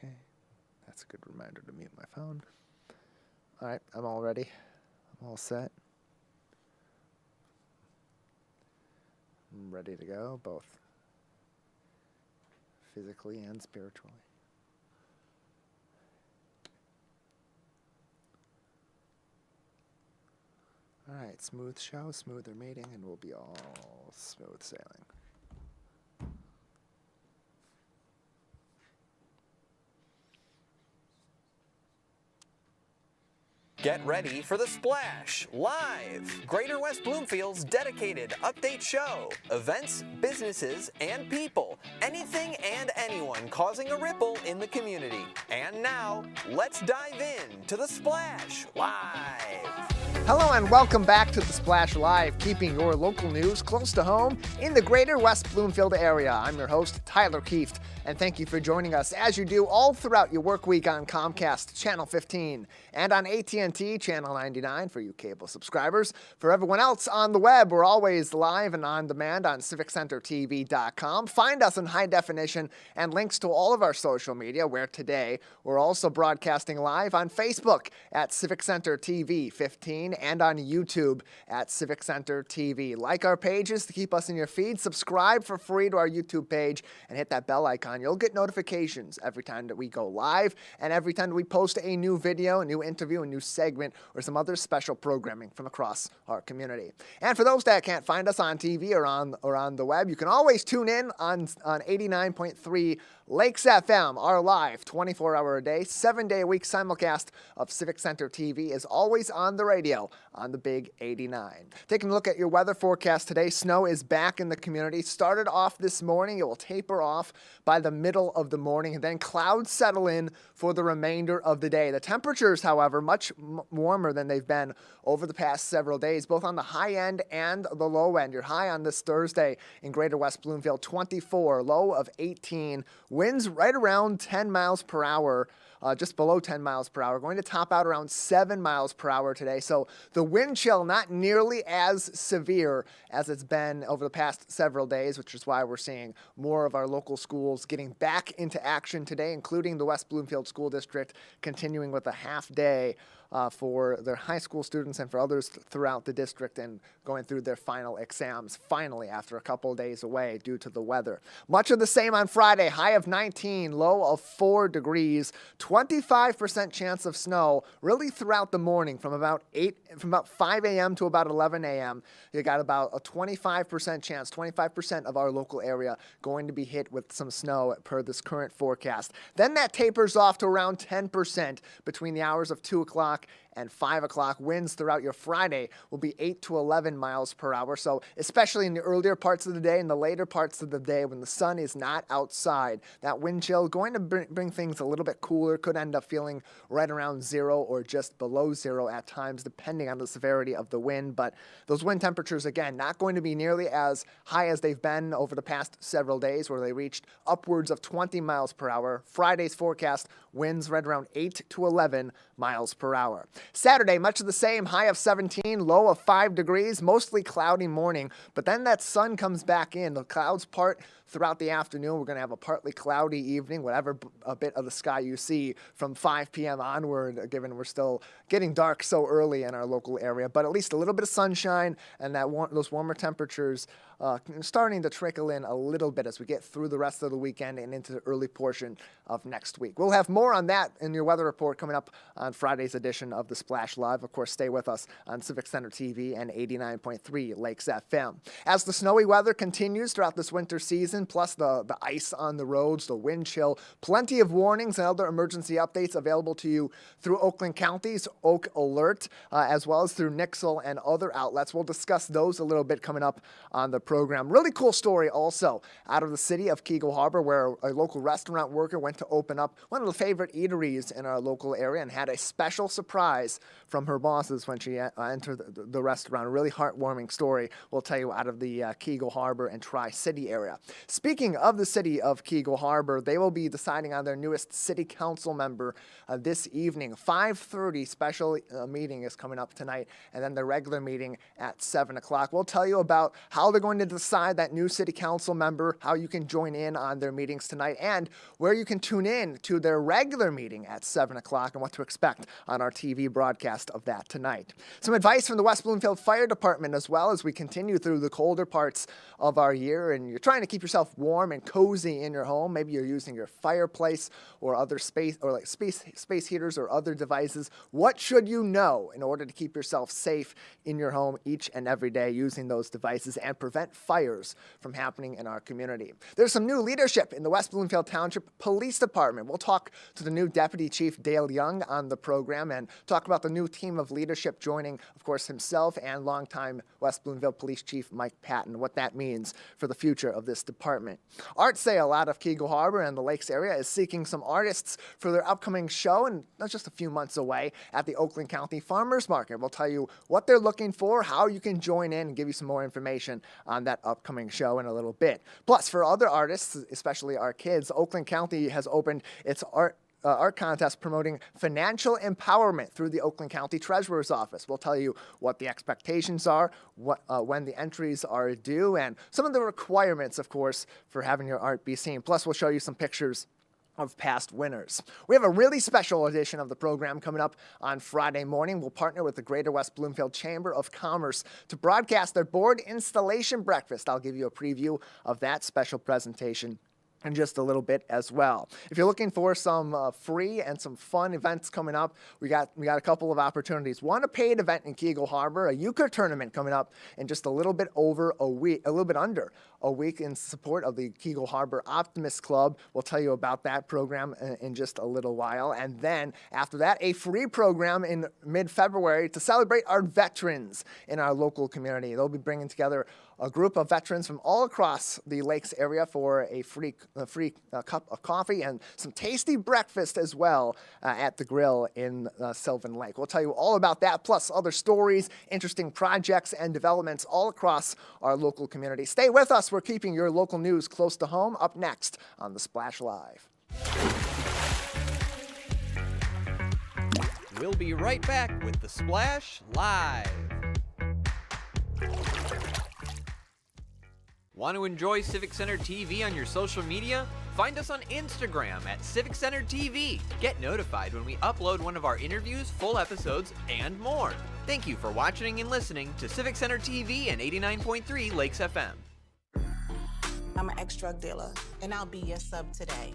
Okay, that's a good reminder to mute my phone. All right, I'm all ready. I'm all set. I'm ready to go, both physically and spiritually. All right, smooth show, smoother meeting, and we'll be all smooth sailing. Get ready for The Splash Live, Greater West Bloomfield's dedicated update show. Events, businesses, and people. Anything and anyone causing a ripple in the community. And now, let's dive in to The Splash Live. Hello and welcome back to The Splash Live, keeping your local news close to home in the Greater West Bloomfield area. I'm your host, Tyler Kieft, and thank you for joining us as you do all throughout your work week on Comcast Channel 15 and on AT&T Channel 99 for you cable subscribers. For everyone else on the web, we're always live and on demand on CivicCenterTV.com. Find us in high definition and links to all of our social media, where today we're also broadcasting live on Facebook at Civic Center TV 15 and on YouTube at Civic Center TV. Like our pages to keep us in your feed, subscribe for free to our YouTube page, and hit that bell icon. You'll get notifications every time that we go live and every time that we post a new video, a new interview, a new segment, or some other special programming from across our community. And for those that can't find us on TV or on the web, you can always tune in on 89.3 Lakes FM. Our live 24-hour-a-day, 7-day-a-week simulcast of Civic Center TV is always on the radio on the Big 89. Taking a look at your weather forecast today, snow is back in the community. Started off this morning. It will taper off by the middle of the morning, and then clouds settle in for the remainder of the day. The temperatures, however, much warmer than they've been over the past several days, both on the high end and the low end. Your high on this Thursday in Greater West Bloomfield, 24, low of 18. Winds right around 10 miles per hour. Just below 10 miles per hour, going to top out around 7 miles per hour today. So the wind chill not nearly as severe as it's been over the past several days, which is why we're seeing more of our local schools getting back into action today, including the West Bloomfield School District continuing with a half day for their high school students and for others throughout the district, and going through their final exams finally after a couple of days away due to the weather. Much of the same on Friday, high of 19, low of 4 degrees, 25% chance of snow really throughout the morning from about 5 a.m. to about 11 a.m. You got about a 25% chance, 25% of our local area going to be hit with some snow per this current forecast. Then that tapers off to around 10% between the hours of 2 o'clock and 5 o'clock. Winds throughout your Friday will be 8 to 11 miles per hour. So especially in the earlier parts of the day and the later parts of the day when the sun is not outside, that wind chill going to bring things a little bit cooler. Could end up feeling right around 0 or just below 0 at times, depending on the severity of the wind. But those wind temperatures, again, not going to be nearly as high as they've been over the past several days, where they reached upwards of 20 miles per hour. Friday's forecast, winds right around 8 to 11 miles per hour. Saturday, much of the same, high of 17, low of 5 degrees, mostly cloudy morning, but then that sun comes back in. The clouds part throughout the afternoon. We're going to have a partly cloudy evening, whatever a bit of the sky you see from 5 p.m. onward, given we're still getting dark so early in our local area, but at least a little bit of sunshine and those warmer temperatures starting to trickle in a little bit as we get through the rest of the weekend and into the early portion of next week. We'll have more on that in your weather report coming up on Friday's edition of The Splash Live. Of course, stay with us on Civic Center TV and 89.3 Lakes FM. As the snowy weather continues throughout this winter season, plus the ice on the roads, the wind chill, plenty of warnings and other emergency updates available to you through Oakland County's Oak Alert, as well as through Nixle and other outlets. We'll discuss those a little bit coming up on the program. Really cool story also out of the city of Keego Harbor, where a local restaurant worker went to open up one of the favorite eateries in our local area and had a special surprise from her bosses when she entered the restaurant. A really heartwarming story we'll tell you out of the Keego Harbor and Tri-City area. Speaking of the city of Keego Harbor, they will be deciding on their newest city council member this evening. 5:30 special meeting is coming up tonight, and then the regular meeting at 7 o'clock. We'll tell you about how they're going to decide that new city council member, how you can join in on their meetings tonight, and where you can tune in to their regular meeting at 7 o'clock and what to expect on our TV broadcast of that tonight. Some advice from the West Bloomfield Fire Department as well as we continue through the colder parts of our year and you're trying to keep yourself warm and cozy in your home. Maybe you're using your fireplace or other space heaters or other devices. What should you know in order to keep yourself safe in your home each and every day using those devices and prevent fires from happening in our community? There's some new leadership in the West Bloomfield Township Police Department. We'll talk to the new Deputy Chief Dale Young on the program and talk about the new team of leadership joining, of course, himself and longtime West Bloomfield Police Chief Mike Patton, what that means for the future of this department. Art sale out of Keego Harbor and the Lakes area is seeking some artists for their upcoming show, and that's just a few months away at the Oakland County Farmers Market. We'll tell you what they're looking for, how you can join in, and give you some more information on that upcoming show in a little bit. Plus, for other artists, especially our kids, Oakland County has opened its art contest promoting financial empowerment through the Oakland County Treasurer's Office. We'll tell you what the expectations are, when the entries are due, and some of the requirements, of course, for having your art be seen. Plus, we'll show you some pictures of past winners. We have a really special edition of the program coming up on Friday morning. We'll partner with the Greater West Bloomfield Chamber of Commerce to broadcast their board installation breakfast. I'll give you a preview of that special presentation in just a little bit as well. If you're looking for some free and some fun events coming up, we got a couple of opportunities. One, a paid event in Keego Harbor, a euchre tournament coming up in just a little bit over a week, a little bit under a week in support of the Keego Harbor Optimist Club. We'll tell you about that program in just a little while. And then after that, a free program in mid-February to celebrate our veterans in our local community. They'll be bringing together a group of veterans from all across the Lakes area for a free cup of coffee and some tasty breakfast as well at the grill in Sylvan Lake. We'll tell you all about that, plus other stories, interesting projects, and developments all across our local community. Stay with us. We're keeping your local news close to home. Up next on The Splash Live. We'll be right back with The Splash Live. Want to enjoy Civic Center TV on your social media? Find us on Instagram at Civic Center TV. Get notified when we upload one of our interviews, full episodes, and more. Thank you for watching and listening to Civic Center TV and 89.3 Lakes FM. I'm an ex-drug dealer, and I'll be your sub today.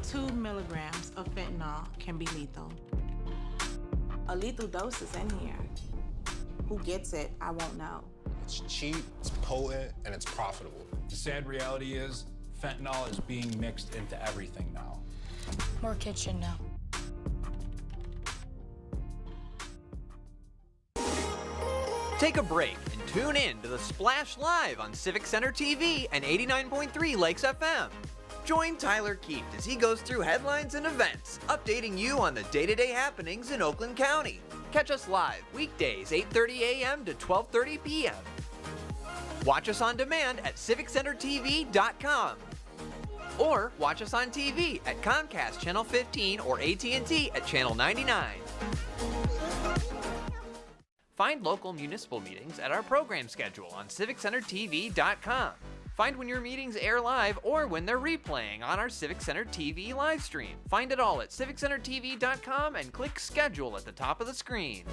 Two milligrams of fentanyl can be lethal. A lethal dose is in here. Who gets it, I won't know. It's cheap, it's potent, and it's profitable. The sad reality is fentanyl is being mixed into everything now. More kids should know. Take a break and tune in to The Splash Live on Civic Center TV and 89.3 Lakes FM. Join Tyler Kieft as he goes through headlines and events, updating you on the day-to-day happenings in Oakland County. Catch us live weekdays 8:30 a.m. to 12:30 p.m. Watch us on demand at civiccentertv.com. Or watch us on TV at Comcast Channel 15 or AT&T at Channel 99. Find local municipal meetings at our program schedule on civiccentertv.com. Find when your meetings air live or when they're replaying on our Civic Center TV live stream. Find it all at civiccentertv.com and click schedule at the top of the screen.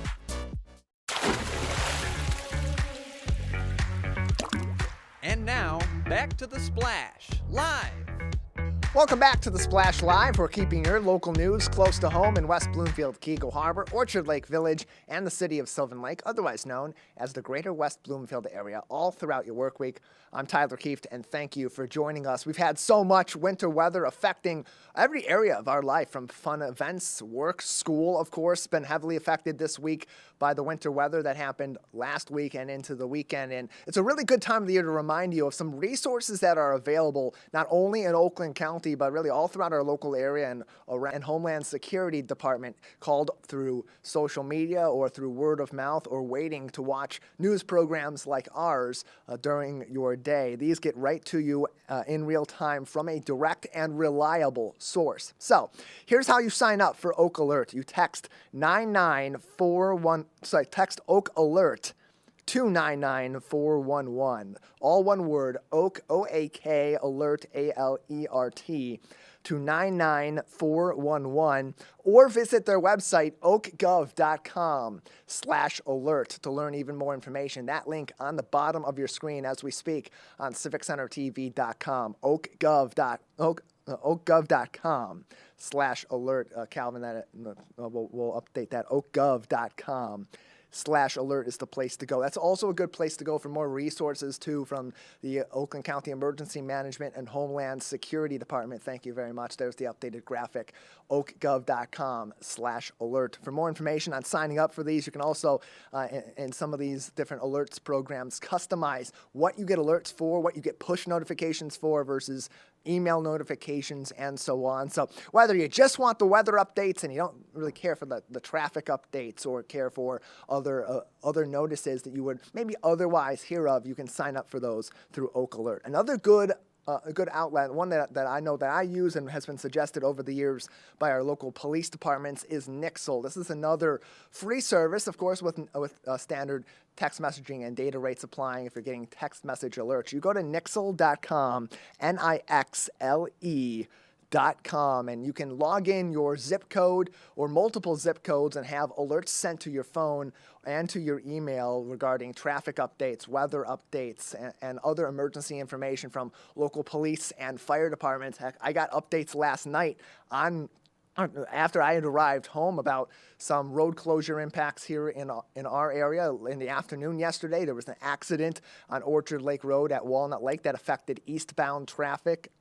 And now, back to The Splash Live. Welcome back to The Splash Live. We're keeping your local news close to home in West Bloomfield, Keego Harbor, Orchard Lake Village, and the city of Sylvan Lake, otherwise known as the Greater West Bloomfield area, all throughout your work week. I'm Tyler Kieft, and thank you for joining us. We've had so much winter weather affecting every area of our life, from fun events, work, school, of course, been heavily affected this week, by the winter weather that happened last week and into the weekend. And it's a really good time of the year to remind you of some resources that are available not only in Oakland County, but really all throughout our local area and Homeland Security Department, called through social media or through word of mouth or waiting to watch news programs like ours during your day. These get right to you in real time from a direct and reliable source. So here's how you sign up for Oak Alert. You text text Oak Alert to 99411. All one word, Oak, O-A-K, Alert, A-L-E-R-T, to 99411, or visit their website, oakgov.com/alert, to learn even more information. That link on the bottom of your screen as we speak on civiccentertv.com, oakgov.com/alert. Calvin, we'll update that, oakgov.com/alert is the place to go. That's also a good place to go for more resources, too, from the Oakland County Emergency Management and Homeland Security Department. Thank you very much. There's the updated graphic, oakgov.com/alert. For more information on signing up for these, you can also, in some of these different alerts programs, customize what you get alerts for, what you get push notifications for versus email notifications, and so on. So whether you just want the weather updates and you don't really care for the traffic updates or care for other notices that you would maybe otherwise hear of, you can sign up for those through Oak Alert. Another good a good outlet, one that I know that I use and has been suggested over the years by our local police departments, is Nixle. This is another free service, of course, with standard text messaging and data rates applying if you're getting text message alerts. You go to nixle.com, Nixle.com, and you can log in your zip code or multiple zip codes and have alerts sent to your phone and to your email regarding traffic updates, weather updates, and other emergency information from local police and fire departments. Heck, I got updates last night after I had arrived home about some road closure impacts here in our area. In the afternoon yesterday, there was an accident on Orchard Lake Road at Walnut Lake that affected eastbound traffic.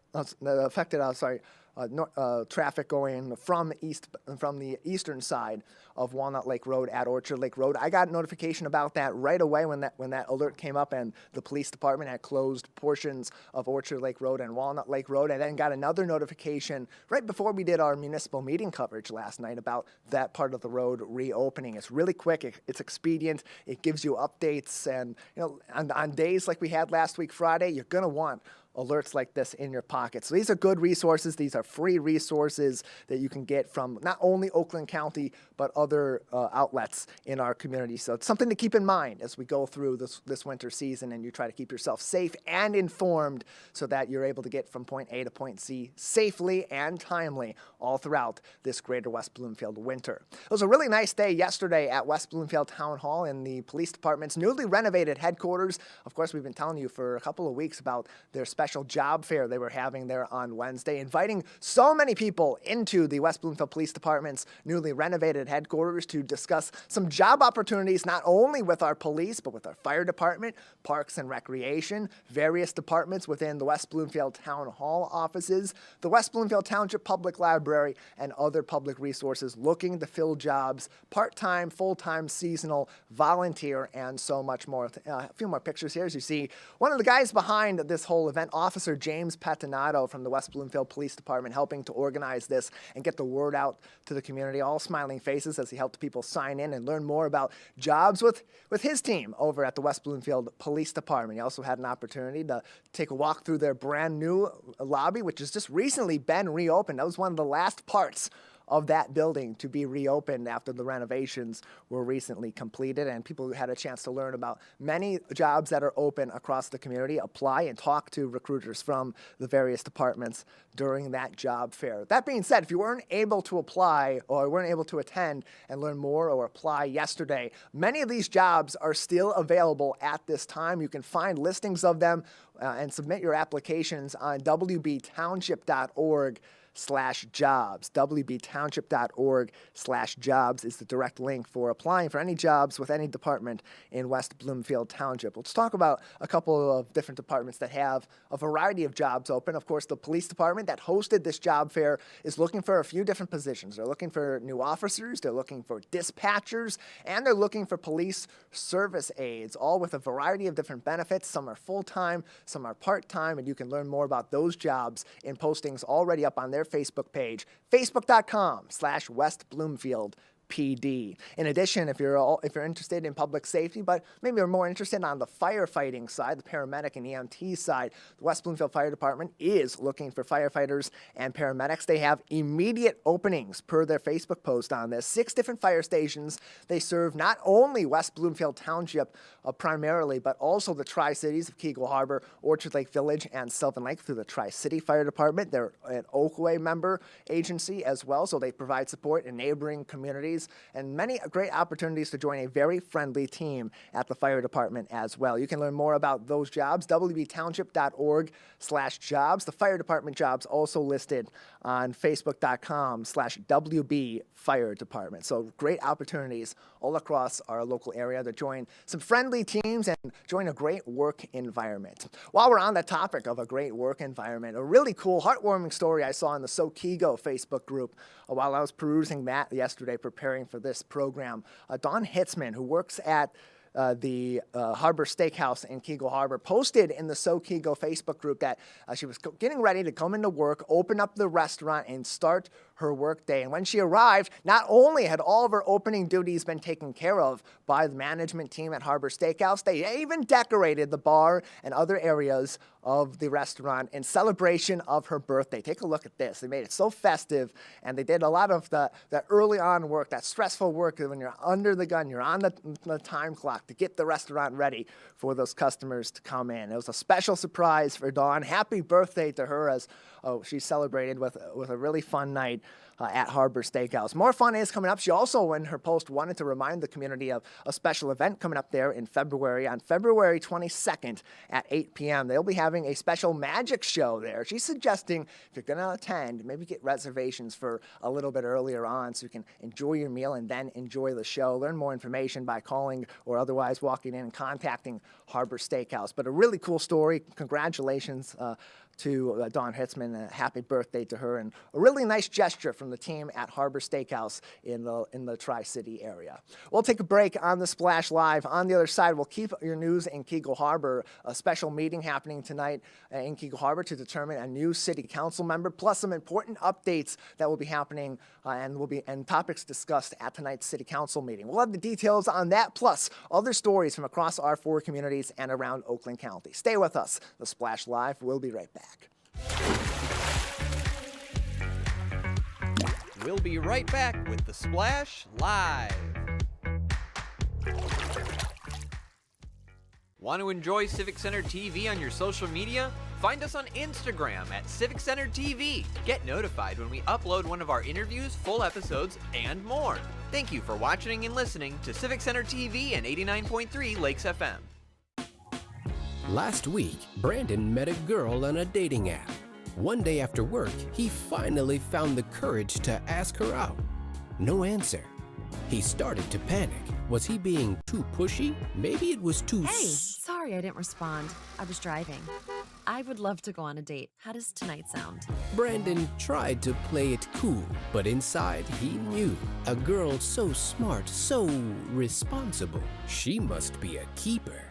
Traffic going from the eastern side of Walnut Lake Road at Orchard Lake Road. I got notification about that right away when that alert came up, and the police department had closed portions of Orchard Lake Road and Walnut Lake Road. I then got another notification right before we did our municipal meeting coverage last night about that part of the road reopening. It's really quick. It's expedient. It gives you updates, and on days like we had last week, Friday, you're gonna want alerts like this in your pocket. So these are good resources. These are free resources that you can get from not only Oakland County, but other outlets in our community. So it's something to keep in mind as we go through this winter season and you try to keep yourself safe and informed so that you're able to get from point A to point C safely and timely all throughout this greater West Bloomfield winter. It was a really nice day yesterday at West Bloomfield Town Hall in the police department's newly renovated headquarters. Of course, we've been telling you for a couple of weeks about their special job fair they were having there on Wednesday, inviting so many people into the West Bloomfield Police Department's newly renovated headquarters to discuss some job opportunities, not only with our police, but with our fire department, parks and recreation, various departments within the West Bloomfield Town Hall offices, the West Bloomfield Township Public Library, and other public resources looking to fill jobs, part-time, full-time, seasonal, volunteer, and so much more. A few more pictures here as you see one of the guys behind this whole event, Officer James Patinato from the West Bloomfield Police Department, helping to organize this and get the word out to the community, all smiling faces as he helped people sign in and learn more about jobs with his team over at the West Bloomfield Police Department. He also had an opportunity to take a walk through their brand new lobby, which has just recently been reopened. That was one of the last parts of that building to be reopened after the renovations were recently completed, and people had a chance to learn about many jobs that are open across the community, apply and talk to recruiters from the various departments during that job fair. That being said, if you weren't able to apply or weren't able to attend and learn more or apply yesterday, many of these jobs are still available at this time. You can find listings of them and submit your applications on wbtownship.org. wbtownship.org/jobs. wbtownship.org/jobs is the direct link for applying for any jobs with any department in West Bloomfield Township. Let's talk about a couple of different departments that have a variety of jobs open. Of course, the police department that hosted this job fair is looking for a few different positions. They're looking for new officers, they're looking for dispatchers, and they're looking for police service aides, all with a variety of different benefits. Some are full-time, some are part-time, and you can learn more about those jobs in postings already up on their Facebook page, facebook.com/West Bloomfield PD. In addition, if you're interested in public safety, but maybe you're more interested on the firefighting side, the paramedic and EMT side, the West Bloomfield Fire Department is looking for firefighters and paramedics. They have immediate openings per their Facebook post on this. 6 different fire stations. They serve not only West Bloomfield Township primarily, but also the Tri-Cities of Keego Harbor, Orchard Lake Village, and Sylvan Lake through the Tri-City Fire Department. They're an Oakway member agency as well, so they provide support in neighboring communities and many great opportunities to join a very friendly team at the fire department as well. You can learn more about those jobs, wbtownship.org/jobs. The fire department jobs also listed on facebook.com/WB Fire Department. So great opportunities all across our local area to join some friendly teams and join a great work environment. While we're on the topic of a great work environment, a really cool, heartwarming story I saw in the Keego Facebook group while I was perusing that yesterday preparing for this program. Dawn Hitzman, who works at the Harbor Steakhouse in Keego Harbor, posted in the Keego Facebook group that she was getting ready to come into work, open up the restaurant, and start her work day. And when she arrived, not only had all of her opening duties been taken care of by the management team at Harbor Steakhouse, they even decorated the bar and other areas of the restaurant in celebration of her birthday. Take a look at this. They made it so festive, and they did a lot of the early on work, that stressful work when you're under the gun, you're on the time clock to get the restaurant ready for those customers to come in. It was a special surprise for Dawn. Happy birthday to her as she celebrated with a really fun night at Harbor Steakhouse. More fun is coming up. She also, in her post, wanted to remind the community of a special event coming up there in February, on February 22nd at 8 p.m. They'll be having a special magic show there. She's suggesting if you're going to attend, maybe get reservations for a little bit earlier on so you can enjoy your meal and then enjoy the show. Learn more information by calling or otherwise walking in and contacting Harbor Steakhouse. But a really cool story. Congratulations to Dawn Hitzman. Happy birthday to her, and a really nice gesture from the team at Harbor Steakhouse in the Tri-City area. We'll take a break on the Splash Live. On the other side, we'll keep your news in Keego Harbor. A special meeting happening tonight in Keego Harbor to determine a new city council member, plus some important updates that will be happening and topics discussed at tonight's city council meeting. We'll have the details on that, plus other stories from across our 4 communities and around Oakland County. Stay with us. The Splash Live. We'll be right back. We'll be right back with the Splash Live. Want to enjoy Civic Center TV on your social media? Find us on Instagram at Civic Center TV. Get notified when we upload one of our interviews, full episodes, and more. Thank you for watching and listening to Civic Center TV and 89.3 Lakes FM. Last week, Brandon met a girl on a dating app. One day after work, he finally found the courage to ask her out. No answer. He started to panic. Was he being too pushy? Maybe it was too... Hey, sorry I didn't respond. I was driving. I would love to go on a date. How does tonight sound? Brandon tried to play it cool, but inside he knew. A girl so smart, so responsible. She must be a keeper.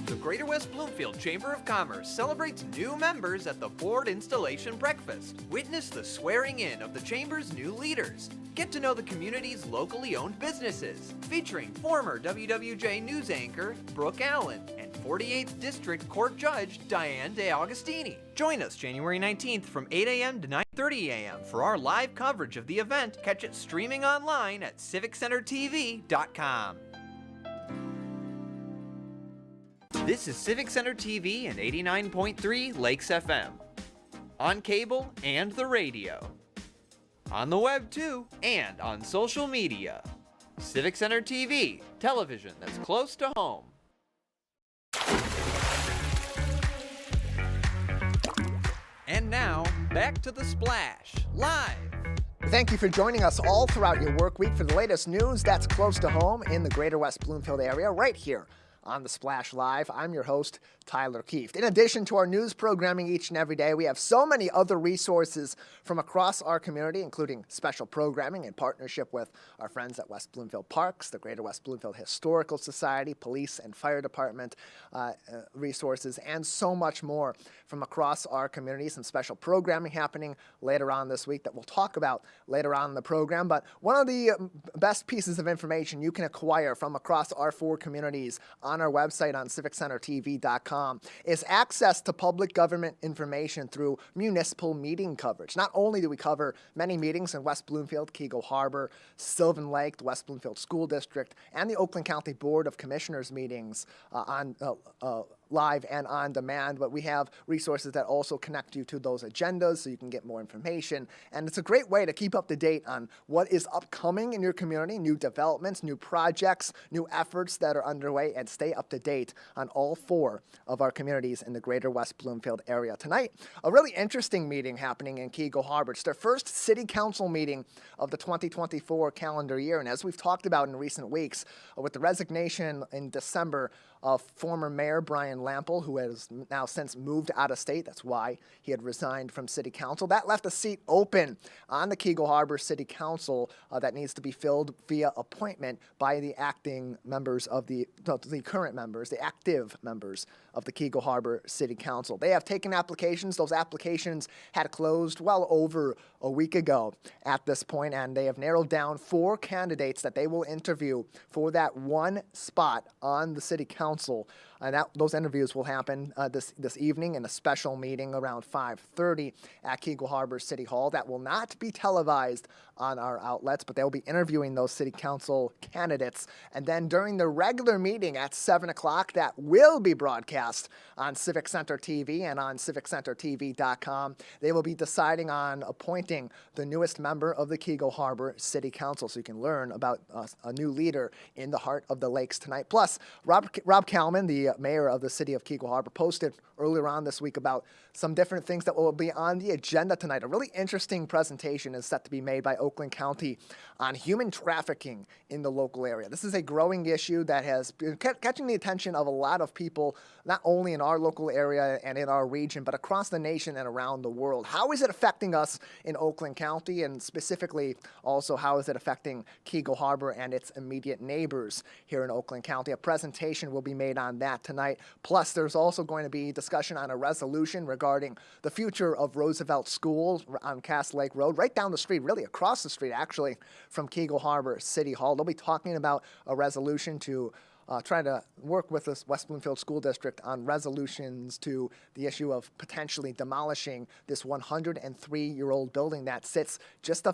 The Greater West Bloomfield Chamber of Commerce celebrates new members at the Board Installation Breakfast. Witness the swearing in of the Chamber's new leaders. Get to know the community's locally owned businesses, featuring former WWJ news anchor Brooke Allen and 48th District Court Judge Diane DeAugustini. Join us January 19th from 8 a.m. to 9:30 a.m. for our live coverage of the event. Catch it streaming online at civiccentertv.com. This is Civic Center TV and 89.3 Lakes FM. On cable and the radio. On the web too, and on social media. Civic Center TV, television that's close to home. And now, back to The Splash, live. Thank you for joining us all throughout your work week for the latest news that's close to home in the greater West Bloomfield area, right here on The Splash Live. I'm your host, Tyler Kieft. In addition to our news programming each and every day, we have so many other resources from across our community, including special programming in partnership with our friends at West Bloomfield Parks, the Greater West Bloomfield Historical Society, police and fire department resources, and so much more from across our community. Some special programming happening later on this week that we'll talk about later on in the program. But one of the best pieces of information you can acquire from across our four communities on our website on civiccentertv.com is access to public government information through municipal meeting coverage. Not only do we cover many meetings in West Bloomfield, Keego Harbor, Sylvan Lake, the West Bloomfield School District, and the Oakland County Board of Commissioners meetings on live and on demand, but we have resources that also connect you to those agendas so you can get more information. And it's a great way to keep up to date on what is upcoming in your community, new developments, new projects, new efforts that are underway, and stay up to date on all four of our communities in the greater West Bloomfield area. Tonight, a really interesting meeting happening in Keego Harbor. It's their first city council meeting of the 2024 calendar year. And as we've talked about in recent weeks, with the resignation in December of former Mayor Brian Lample, who has now since moved out of state. That's why he had resigned from City Council. That left a seat open on the Keego Harbor City Council that needs to be filled via appointment by the acting members of the current members, the active members of the Keego Harbor City Council. They have taken applications. Those applications had closed well over a week ago at this point, and they have narrowed down 4 candidates that they will interview for that one spot on the City Council. And those interviews will happen this evening in a special meeting around 5:30 at Keego Harbor City Hall. That will not be televised on our outlets, but they will be interviewing those city council candidates. And then during the regular meeting at 7 o'clock, that will be broadcast on Civic Center TV and on civiccentertv.com. They will be deciding on appointing the newest member of the Keego Harbor City Council, so you can learn about a new leader in the heart of the lakes tonight. Plus, Rob Kalman, the mayor of the city of Keego Harbor, posted earlier on this week about some different things that will be on the agenda tonight. A really interesting presentation is set to be made by Oakland County on human trafficking in the local area. This is a growing issue that has been catching the attention of a lot of people, not only in our local area and in our region, but across the nation and around the world. How is it affecting us in Oakland County, and specifically also how is it affecting Keego Harbor and its immediate neighbors here in Oakland County? A presentation will be made on that tonight. Plus, there's also going to be discussion on a resolution regarding the future of Roosevelt School on Cass Lake Road, right down the street, really across the street, actually, from Keego Harbor City Hall. They'll be talking about a resolution to trying to work with the West Bloomfield School District on resolutions to the issue of potentially demolishing this 103-year-old building that sits just a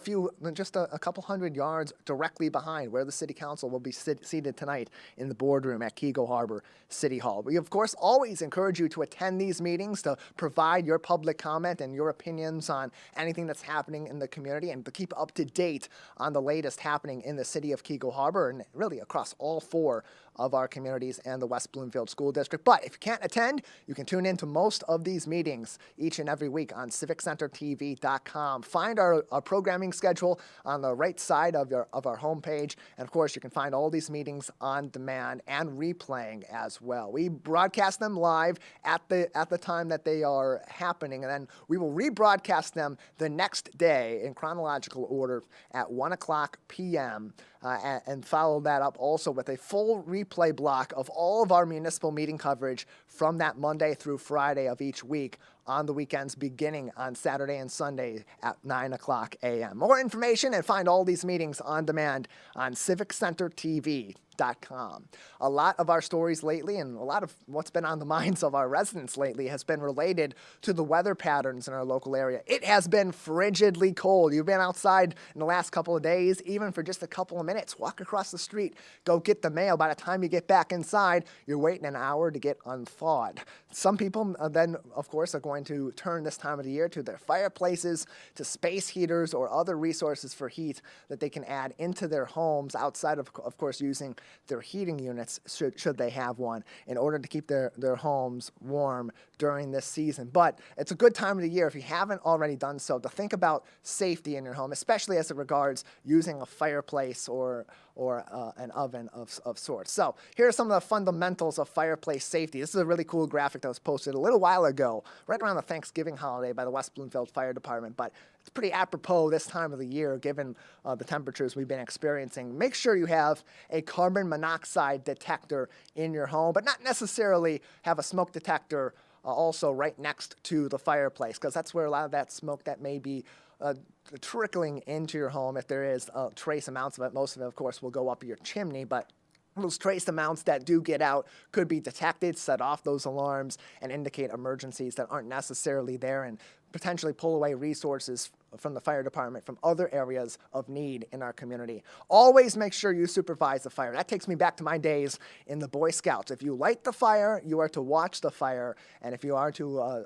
couple hundred yards directly behind where the City Council will be seated tonight in the boardroom at Keego Harbor City Hall. We, of course, always encourage you to attend these meetings to provide your public comment and your opinions on anything that's happening in the community and to keep up to date on the latest happening in the city of Keego Harbor and really across all 4 of our communities and the West Bloomfield School District. But if you can't attend, you can tune in to most of these meetings each and every week on civiccentertv.com. Find our programming schedule on the right side of our homepage. And of course, you can find all these meetings on demand and replaying as well. We broadcast them live at the time that they are happening, and then we will rebroadcast them the next day in chronological order at 1 o'clock p.m. And follow that up also with a full replay block of all of our municipal meeting coverage from that Monday through Friday of each week on the weekends beginning on Saturday and Sunday at 9 o'clock a.m. More information and find all these meetings on demand on civiccentertv.com. A lot of our stories lately and a lot of what's been on the minds of our residents lately has been related to the weather patterns in our local area. It has been frigidly cold. You've been outside in the last couple of days, even for just a couple of minutes. Walk across the street, go get the mail. By the time you get back inside, you're waiting an hour to get unthawed. Some people then, of course, are going going to turn this time of the year to their fireplaces, to space heaters, or other resources for heat that they can add into their homes outside of course, using their heating units, should they have one, in order to keep their homes warm during this season. But it's a good time of the year, if you haven't already done so, to think about safety in your home, especially as it regards using a fireplace or an oven of sorts. So here are some of the fundamentals of fireplace safety. This is a really cool graphic that was posted a little while ago, right around the Thanksgiving holiday, by the West Bloomfield Fire Department, but it's pretty apropos this time of the year given the temperatures we've been experiencing. Make sure you have a carbon monoxide detector in your home, but not necessarily have a smoke detector also right next to the fireplace, because that's where a lot of that smoke that may be trickling into your home, if there is trace amounts of it. Most of it, of course, will go up your chimney, but those trace amounts that do get out could be detected, set off those alarms, and indicate emergencies that aren't necessarily there, and potentially pull away resources from the fire department from other areas of need in our community. Always make sure you supervise the fire. That takes me back to my days in the Boy Scouts. If you light the fire, you are to watch the fire, and if you are to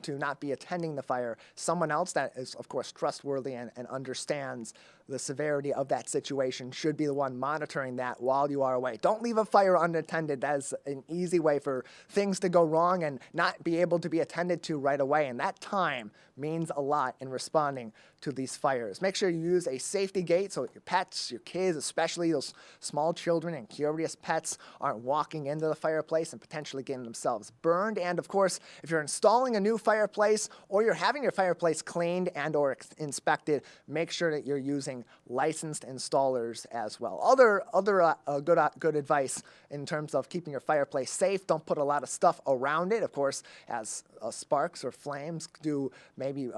not be attending the fire, someone else that is, of course, trustworthy and understands the severity of that situation should be the one monitoring that while you are away. Don't leave a fire unattended. That is an easy way for things to go wrong and not be able to be attended to right away. And that time means a lot in responding to these fires. Make sure you use a safety gate so your pets, your kids, especially those small children and curious pets, aren't walking into the fireplace and potentially getting themselves burned. And of course, if you're installing a new fireplace or you're having your fireplace cleaned and or inspected, make sure that you're using licensed installers as well. Other good advice in terms of keeping your fireplace safe: don't put a lot of stuff around it, of course, as sparks or flames do maybe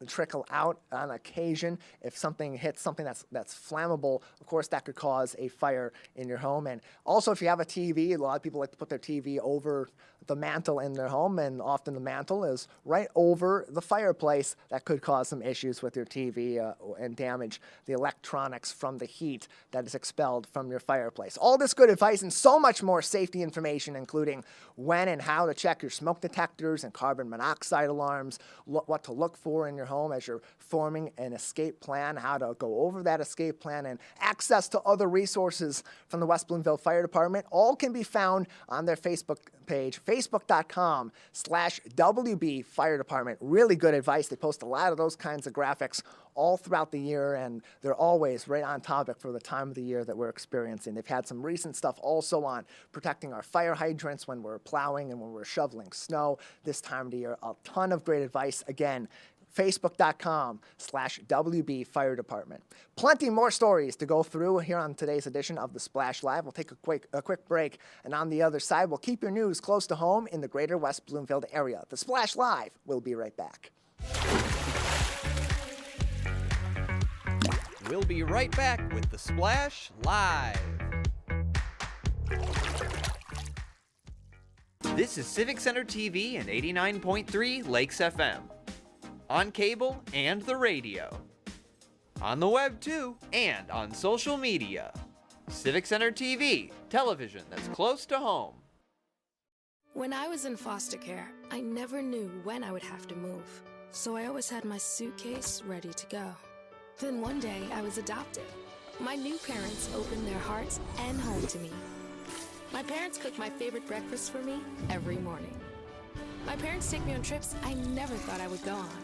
trickle out on occasion. If something hits something that's flammable, of course, that could cause a fire in your home. And also, if you have a TV, a lot of people like to put their TV over the mantle in their home, and often the mantle is right over the fireplace. That could cause some issues with your TV and damage the electronics from the heat that is expelled from your fireplace. All this good advice and so much more safety information, including when and how to check your smoke detectors and carbon monoxide alarms, what to look for in your home as you're forming an escape plan, how to go over that escape plan, and access to other resources from the West Bloomfield Fire Department, all can be found on their Facebook page, facebook.com/WB Fire Department. Really good advice. They post a lot of those kinds of graphics all throughout the year, and they're always right on topic for the time of the year that we're experiencing. They've had some recent stuff also on protecting our fire hydrants when we're plowing and when we're shoveling snow this time of the year. A ton of great advice. Again, facebook.com/WB Fire Department. Plenty more stories to go through here on today's edition of The Splash Live. We'll take a quick break, and on the other side, we'll keep your news close to home in the greater West Bloomfield area. The Splash Live will be right back. We'll be right back with The Splash Live. This is Civic Center TV and 89.3 Lakes FM. On cable and the radio. On the web too, and on social media. Civic Center TV, television that's close to home. When I was in foster care, I never knew when I would have to move, so I always had my suitcase ready to go. Then one day, I was adopted. My new parents opened their hearts and home to me. My parents cook my favorite breakfast for me every morning. My parents take me on trips I never thought I would go on.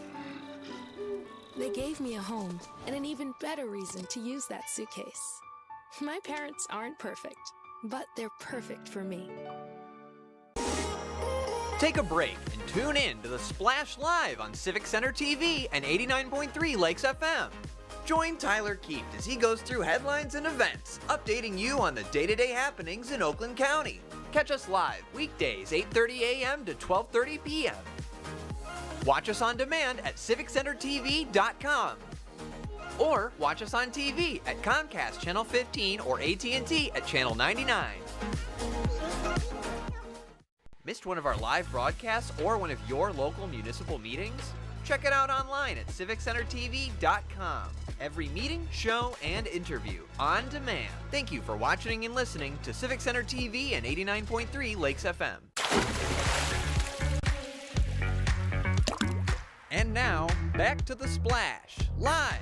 They gave me a home and an even better reason to use that suitcase. My parents aren't perfect, but they're perfect for me. Take a break and tune in to The Splash Live on Civic Center TV and 89.3 Lakes FM. Join Tyler Kieft as he goes through headlines and events, updating you on the day-to-day happenings in Oakland County. Catch us live weekdays 8:30 a.m. to 12:30 p.m. Watch us on demand at civiccentertv.com. Or watch us on TV at Comcast Channel 15 or AT&T at Channel 99. Missed one of our live broadcasts or one of your local municipal meetings? Check it out online at civiccentertv.com. Every meeting, show, and interview on demand. Thank you for watching and listening to Civic Center TV and 89.3 Lakes FM. And now, back to The Splash, live.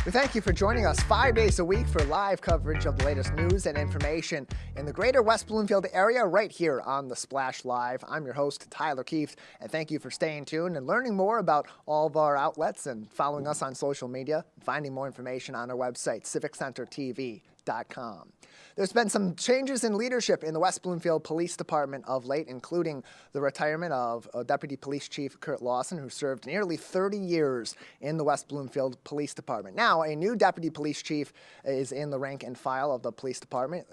We thank you for joining us 5 days a week for live coverage of the latest news and information in the greater West Bloomfield area right here on The Splash Live. I'm your host, Tyler Kieft, and thank you for staying tuned and learning more about all of our outlets and following us on social media and finding more information on our website, civiccentertv.com. There's been some changes in leadership in the West Bloomfield Police Department of late, including the retirement of Deputy Police Chief Kurt Lawson, who served nearly 30 years in the West Bloomfield Police Department. Now, a new Deputy Police Chief is in the rank and file of the police department,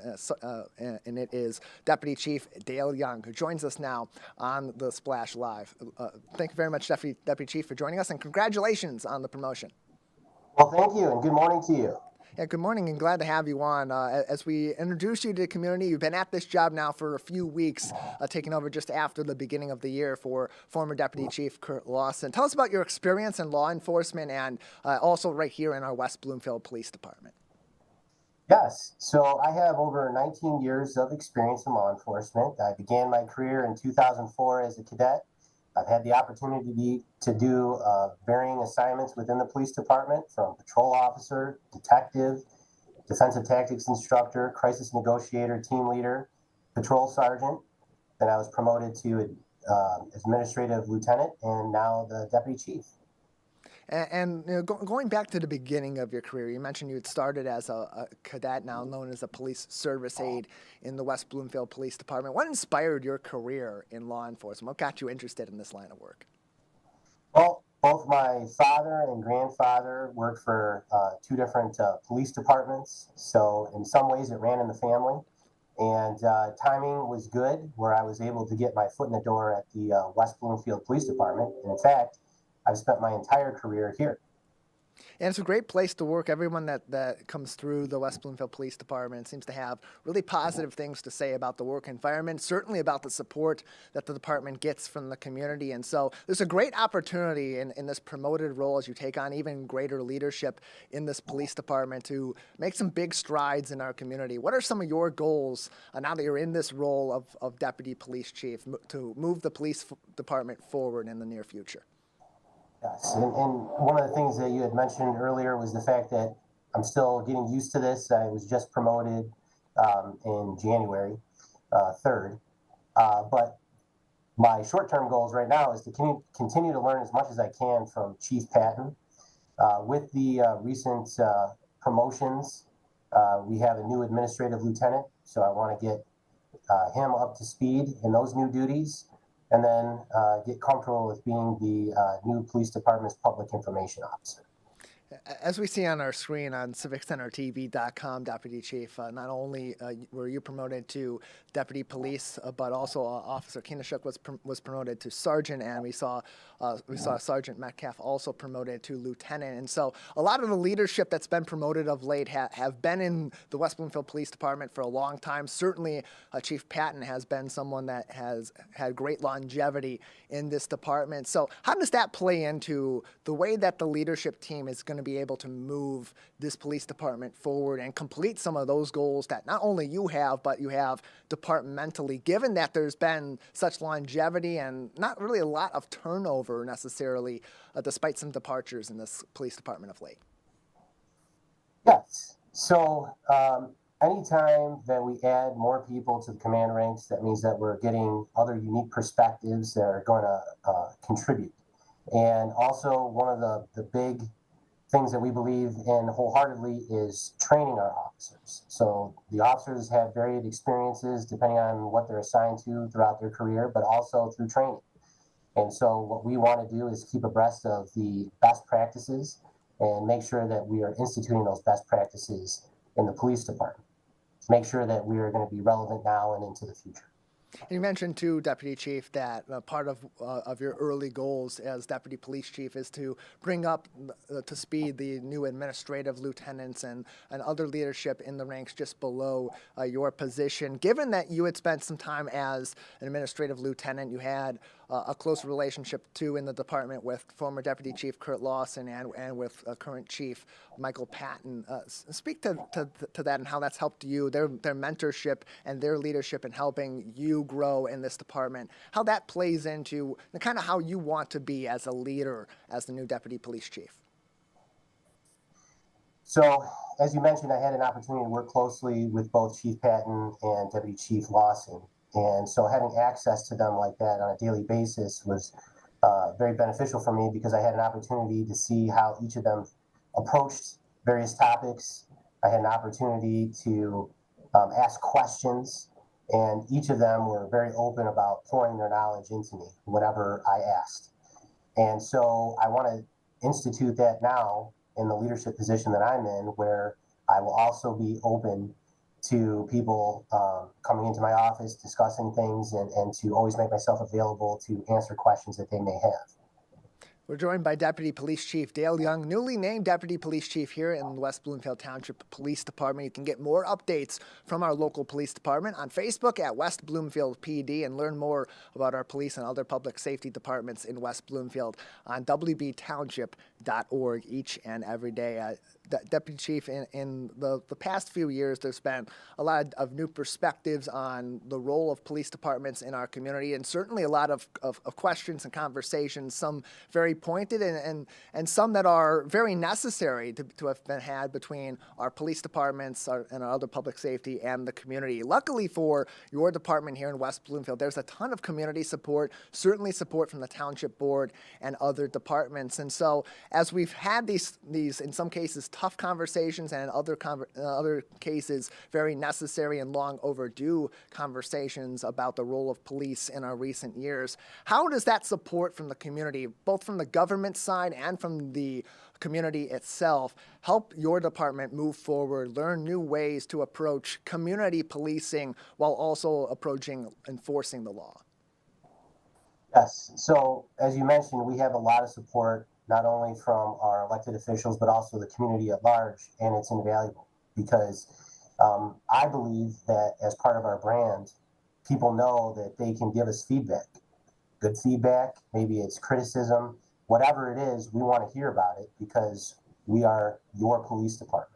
and it is Deputy Chief Dale Young, who joins us now on the Splash Live. Thank you very much, Deputy Chief, for joining us, and congratulations on the promotion. Well, thank you, and good morning to you. Yeah, good morning, and glad to have you on. As we introduce you to the community, you've been at this job now for a few weeks, taking over just after the beginning of the year for former Deputy Chief Kurt Lawson. Tell us about your experience in law enforcement and also right here in our West Bloomfield Police Department. Yes, so I have over 19 years of experience in law enforcement. I began my career in 2004 as a cadet. I've had the opportunity to do varying assignments within the police department, from patrol officer, detective, defensive tactics instructor, crisis negotiator, team leader, patrol sergeant. Then I was promoted to administrative lieutenant and now the deputy chief. And you know, going back to the beginning of your career, you mentioned you had started as a cadet, now known as a police service aide in the West Bloomfield Police Department. What inspired your career in law enforcement? What got you interested in this line of work? Well, both my father and grandfather worked for two different police departments. So in some ways it ran in the family. And timing was good, where I was able to get my foot in the door at the West Bloomfield Police Department. And in fact, I've spent my entire career here. And it's a great place to work. Everyone that comes through the West Bloomfield Police Department seems to have really positive things to say about the work environment, certainly about the support that the department gets from the community. And so there's a great opportunity in this promoted role as you take on even greater leadership in this police department to make some big strides in our community. What are some of your goals now that you're in this role of Deputy Police Chief to move the police department forward in the near future? Yes, and one of the things that you had mentioned earlier was the fact that I'm still getting used to this. I was just promoted in January 3rd, but my short-term goals right now is to continue to learn as much as I can from Chief Patton. With the recent promotions, we have a new administrative lieutenant, so I want to get him up to speed in those new duties, and then get comfortable with being the new police department's public information officer. As we see on our screen on CivicCenterTV.com, Deputy Chief, not only were you promoted to Deputy Police, but also Officer Kinishuk was promoted to Sergeant, and we saw Sergeant Metcalf also promoted to Lieutenant. And so a lot of the leadership that's been promoted of late have been in the West Bloomfield Police Department for a long time. Certainly, Chief Patton has been someone that has had great longevity in this department. So how does that play into the way that the leadership team is going to be able to move this police department forward and complete some of those goals that not only you have, but you have departmentally, given that there's been such longevity and not really a lot of turnover necessarily, despite some departures in this police department of late? Yes. So anytime that we add more people to the command ranks, that means that we're getting other unique perspectives that are going to contribute. And also one of the big things that we believe in wholeheartedly is training our officers. So the officers have varied experiences depending on what they're assigned to throughout their career, but also through training. And so what we want to do is keep abreast of the best practices and make sure that we are instituting those best practices in the police department to make sure that we are going to be relevant now and into the future. You mentioned too, Deputy Chief, that part of your early goals as Deputy Police Chief is to bring up to speed the new administrative lieutenants and other leadership in the ranks just below your position. Given that you had spent some time as an administrative lieutenant, you had a close relationship too in the department with former Deputy Chief Kurt Lawson and with current Chief Michael Patton. Speak to that and how that's helped you, their mentorship and their leadership in helping you grow in this department, how that plays into the kind of how you want to be as a leader as the new Deputy Police Chief. So, as you mentioned, I had an opportunity to work closely with both Chief Patton and Deputy Chief Lawson. And so having access to them like that on a daily basis was very beneficial for me because I had an opportunity to see how each of them approached various topics. I had an opportunity to ask questions, and each of them were very open about pouring their knowledge into me whenever I asked. And so I want to institute that now in the leadership position that I'm in, where I will also be open to people coming into my office, discussing things, and to always make myself available to answer questions that they may have. We're joined by Deputy Police Chief Dale Young, newly named Deputy Police Chief here in the West Bloomfield Township Police Department. You can get more updates from our local police department on Facebook at West Bloomfield PD and learn more about our police and other public safety departments in West Bloomfield on wbtownship.org each and every day. Deputy Chief, in the past few years, there's been a lot of new perspectives on the role of police departments in our community, and certainly a lot of questions and conversations, some very pointed and some that are very necessary to have been had between our police departments and our other public safety and the community. Luckily for your department here in West Bloomfield, there's a ton of community support, certainly support from the Township Board and other departments. And so as we've had these in some cases, tough conversations, and in other cases, very necessary and long overdue conversations about the role of police in our recent years. How does that support from the community, both from the government side and from the community itself, help your department move forward, learn new ways to approach community policing while also approaching enforcing the law? Yes. So, as you mentioned, we have a lot of support not only from our elected officials, but also the community at large, and it's invaluable because I believe that as part of our brand, people know that they can give us feedback, good feedback, maybe it's criticism, whatever it is, we want to hear about it because we are your police department.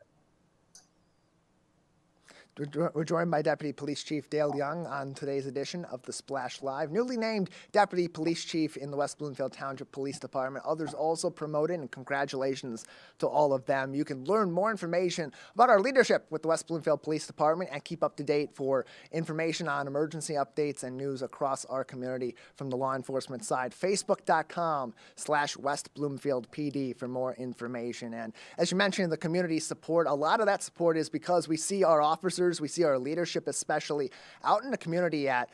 We're joined by Deputy Police Chief Dale Young on today's edition of The Splash Live. Newly named Deputy Police Chief in the West Bloomfield Township Police Department. Others also promoted, and congratulations to all of them. You can learn more information about our leadership with the West Bloomfield Police Department and keep up to date for information on emergency updates and news across our community from the law enforcement side. Facebook.com/West Bloomfield PD for more information. And as you mentioned, the community support, a lot of that support is because we see our officers, we see our leadership, especially out in the community at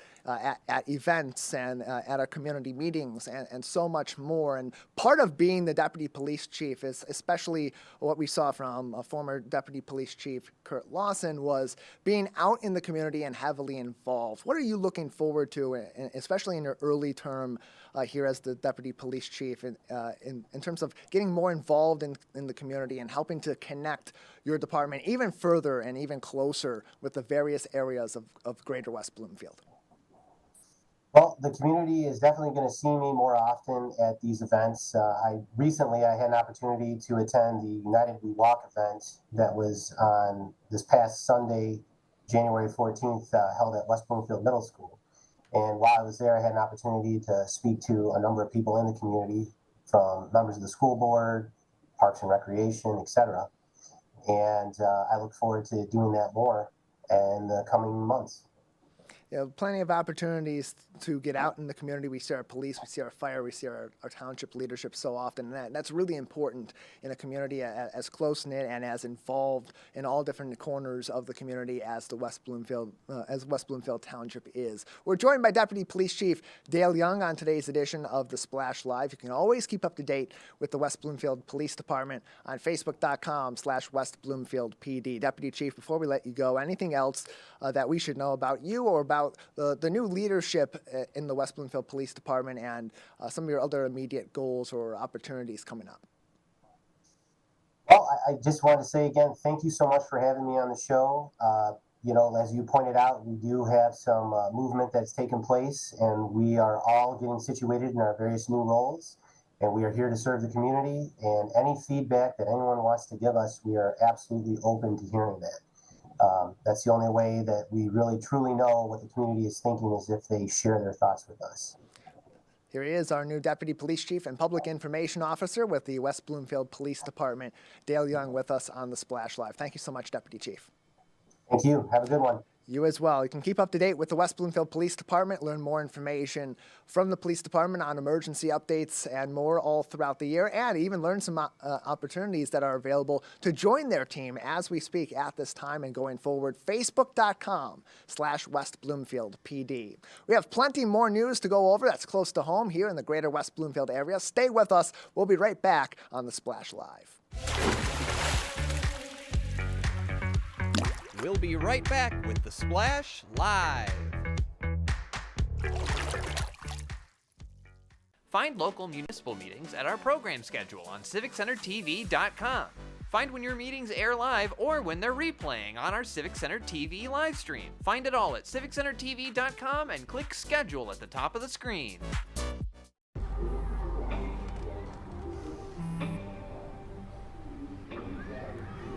events and at our community meetings and so much more. And part of being the Deputy Police Chief is especially what we saw from a former Deputy Police Chief Kurt Lawson was being out in the community and heavily involved. What are you looking forward to, especially in your early term here as the Deputy Police Chief in terms of getting more involved in the community and helping to connect your department even further and even closer with the various areas of Greater West Bloomfield? Well, the community is definitely going to see me more often at these events. Recently I had an opportunity to attend the United We Walk event that was on this past Sunday, January 14th, held at West Bloomfield Middle School. And while I was there, I had an opportunity to speak to a number of people in the community, from members of the school board, Parks and Recreation, etc. And I look forward to doing that more in the coming months. Plenty of opportunities to get out in the community. We see our police, we see our fire, we see our township leadership so often. And that's really important in a community as close-knit and as involved in all different corners of the community as the West Bloomfield Township is. We're joined by Deputy Police Chief Dale Young on today's edition of The Splash Live. You can always keep up to date with the West Bloomfield Police Department on Facebook.com/West Bloomfield PD. Deputy Chief, before we let you go, anything else that we should know about you or about the new leadership in the West Bloomfield Police Department and some of your other immediate goals or opportunities coming up? Well, I just want to say again, thank you so much for having me on the show. as you pointed out, we do have some movement that's taken place, and we are all getting situated in our various new roles, and we are here to serve the community. And any feedback that anyone wants to give us, we are absolutely open to hearing that. That's the only way that we really truly know what the community is thinking, is if they share their thoughts with us. Here he is, our new Deputy Police Chief and Public Information Officer with the West Bloomfield Police Department, Dale Young, with us on the Splash Live. Thank you so much, Deputy Chief. Thank you. Have a good one. You as well. You can keep up to date with the West Bloomfield Police Department, learn more information from the police department on emergency updates and more all throughout the year, and even learn some opportunities that are available to join their team as we speak at this time and going forward. Facebook.com/West Bloomfield PD. We have plenty more news to go over that's close to home here in the greater West Bloomfield area. Stay with us. We'll be right back on the Splash Live. We'll be right back with the Splash Live. Find local municipal meetings at our program schedule on CivicCenterTV.com. Find when your meetings air live or when they're replaying on our Civic Center TV live stream. Find it all at CivicCenterTV.com and click Schedule at the top of the screen.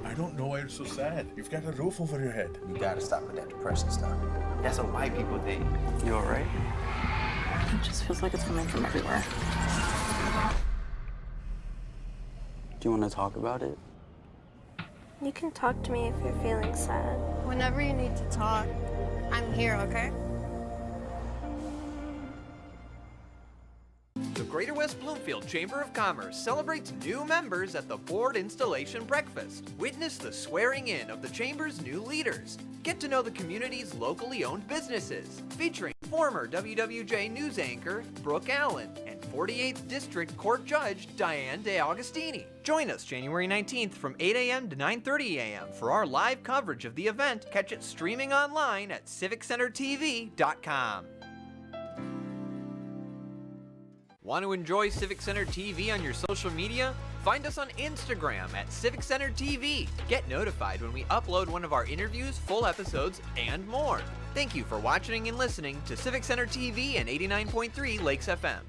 I don't know why you're so sad. You've got a roof over your head. You gotta stop with that depression stuff. That's what white people think. You alright? It just feels like it's coming from everywhere. Do you want to talk about it? You can talk to me if you're feeling sad. Whenever you need to talk, I'm here, okay? The Greater West Bloomfield Chamber of Commerce celebrates new members at the Board Installation Breakfast. Witness the swearing in of the Chamber's new leaders. Get to know the community's locally owned businesses, featuring former WWJ news anchor Brooke Allen and 48th District Court Judge Diane DeAugustini. Join us January 19th from 8 a.m. to 9:30 a.m. for our live coverage of the event. Catch it streaming online at CivicCenterTV.com. Want to enjoy Civic Center TV on your social media? Find us on Instagram at Civic Center TV. Get notified when we upload one of our interviews, full episodes, and more. Thank you for watching and listening to Civic Center TV and 89.3 Lakes FM.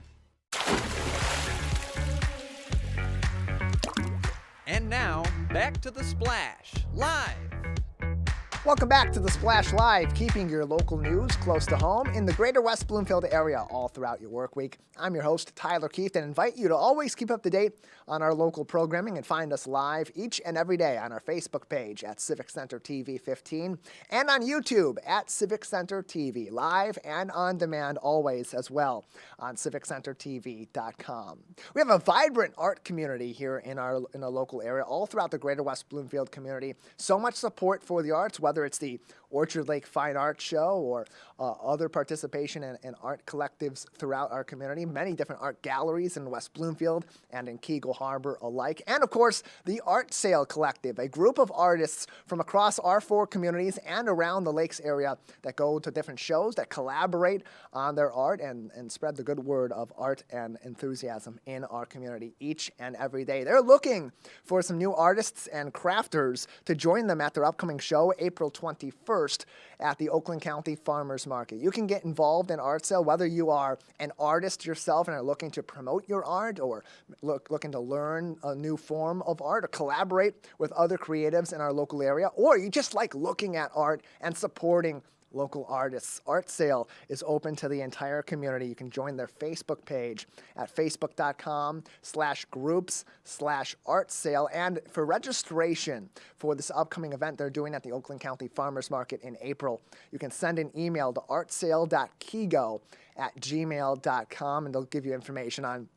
And now, back to the Splash Live. Welcome back to the Splash Live, keeping your local news close to home in the greater West Bloomfield area all throughout your work week. I'm your host, Tyler Kieft, and invite you to always keep up to date on our local programming and find us live each and every day on our Facebook page at Civic Center TV 15 and on YouTube at Civic Center TV, live and on demand always as well on CivicCenterTV.com. We have a vibrant art community here in our local area all throughout the greater West Bloomfield community. So much support for the arts, whether it's the Orchard Lake Fine Arts Show or other participation in art collectives throughout our community, many different art galleries in West Bloomfield and in Keego Harbor alike, and of course the Art Sale Collective, a group of artists from across our four communities and around the lakes area that go to different shows, that collaborate on their art and spread the good word of art and enthusiasm in our community each and every day. They're looking for some new artists and crafters to join them at their upcoming show, April 21st. At the Oakland County Farmers Market. You can get involved in Art Sale, whether you are an artist yourself and are looking to promote your art, or looking to learn a new form of art, or collaborate with other creatives in our local area, or you just like looking at art and supporting local artists. Art Sale is open to the entire community. You can join their Facebook page at facebook.com/groups/art sale. And for registration for this upcoming event they're doing at the Oakland County Farmers Market in April, you can send an email to artsale.keego@gmail.com, and they'll give you information on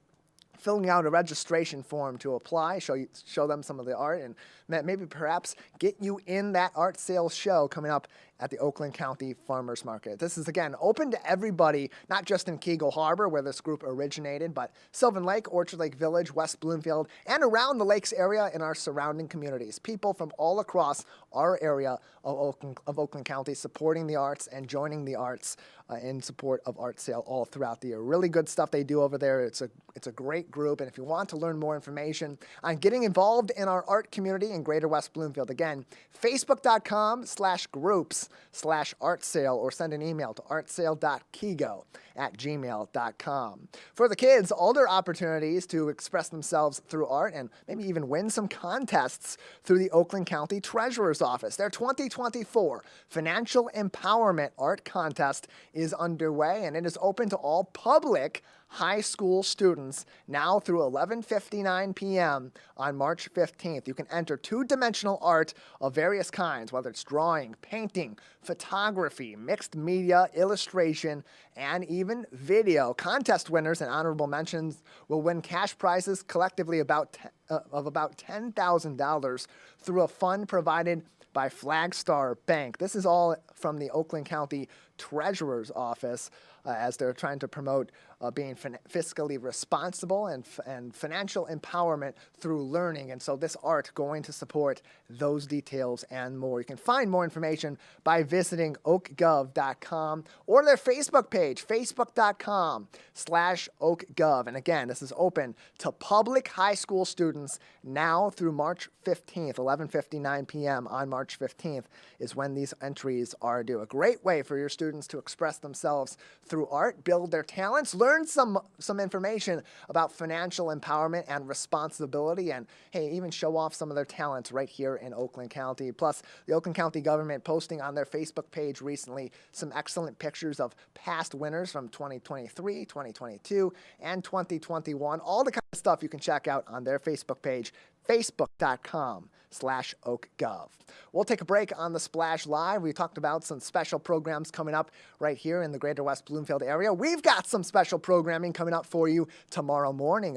filling out a registration form to apply, show them some of the art, and maybe perhaps get you in that art sale show coming up at the Oakland County Farmers Market. This is, again, open to everybody, not just in Keego Harbor, where this group originated, but Sylvan Lake, Orchard Lake Village, West Bloomfield, and around the lakes area in our surrounding communities. People from all across our area of Oakland County supporting the arts and joining the arts in support of Art Sale all throughout the year. Really good stuff they do over there. It's a great group, and if you want to learn more information on getting involved in our art community in Greater West Bloomfield, again, facebook.com/groups/artsale, or send an email to artsale.keego@gmail.com. For the kids, all their opportunities to express themselves through art and maybe even win some contests through the Oakland County Treasurer's Office. Their 2024 Financial Empowerment Art Contest is underway, and it is open to all public high school students now through 11:59 p.m. on March 15th. You can enter two-dimensional art of various kinds, whether it's drawing, painting, photography, mixed media, illustration, and even video. Contest winners and honorable mentions will win cash prizes collectively about $10,000 through a fund provided by Flagstar Bank. This is all from the Oakland County Treasurer's Office as they're trying to promote being fiscally responsible and financial empowerment through learning. And so this art going to support those details and more. You can find more information by visiting oakgov.com or their Facebook page, facebook.com/oakgov. And again, this is open to public high school students now through March 15th, 11:59 p.m. on March 15th is when these entries are due. A great way for your students to express themselves through art, build their talents, learn some information about financial empowerment and responsibility, and hey, even show off some of their talents right here in Oakland County. Plus, the Oakland County government posting on their Facebook page recently some excellent pictures of past winners from 2023, 2022, and 2021. All the kind of stuff you can check out on their Facebook page, facebook.com/oakgov. We'll take a break on the Splash Live. We talked about some special programs coming up right here in the Greater West Bloomfield area. We've got some special programming coming up for you tomorrow morning